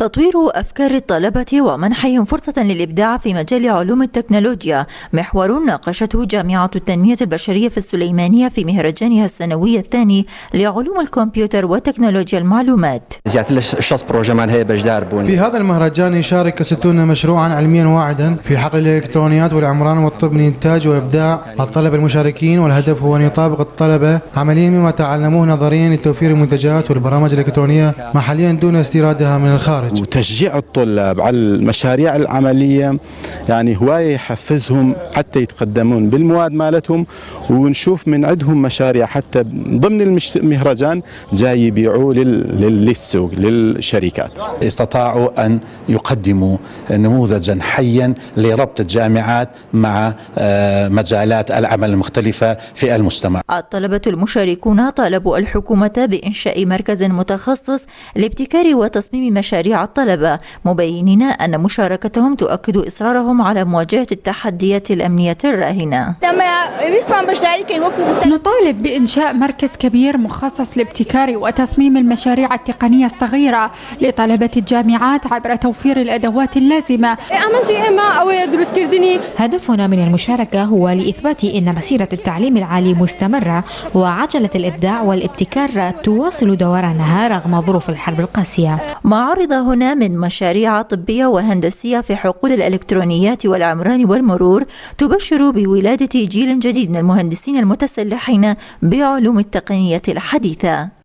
تطوير أفكار الطلبة ومنحهم فرصة للإبداع في مجال علوم التكنولوجيا محور ناقشته جامعة التنمية البشرية في السليمانية في مهرجانها السنوي الثاني لعلوم الكمبيوتر وتكنولوجيا المعلومات. في هذا المهرجان يشارك 60 مشروعا علميا واحدا في حقل الإلكترونيات والعمران والطب لإنتاج وإبداع الطلبة المشاركين، والهدف هو أن يطابق الطلبة عمليا مما تعلموه نظريا لتوفير المنتجات والبرامج الإلكترونية محليا دون استيرادها من الخارج. وتشجيع الطلاب على المشاريع العملية يعني هواية يحفزهم حتى يتقدمون بالمواد مالتهم، ونشوف من عندهم مشاريع حتى ضمن المهرجان جاي يبيعوا للسوق للشركات. استطاعوا أن يقدموا نموذجا حيا لربط الجامعات مع مجالات العمل المختلفة في المجتمع. الطلبة المشاركون طالبوا الحكومة بإنشاء مركز متخصص لابتكار وتصميم مشاريع الطلبة، مبينين أن مشاركتهم تؤكد إصرارهم على مواجهة التحديات الأمنية الراهنة. نطالب بإنشاء مركز كبير مخصص لابتكار وتصميم المشاريع التقنية الصغيرة لطلبة الجامعات عبر توفير الأدوات اللازمة. هدفنا من المشاركة هو لإثبات أن مسيرة التعليم العالي مستمرة، وعجلة الإبداع والابتكار تواصل دورانها رغم ظروف الحرب القاسية. ما عرض هنا من مشاريع طبية وهندسية في حقول الإلكترونيات والعمران والمرور تبشر بولادة جيل جديد من المهندسين المتسلحين بعلوم التقنية الحديثة.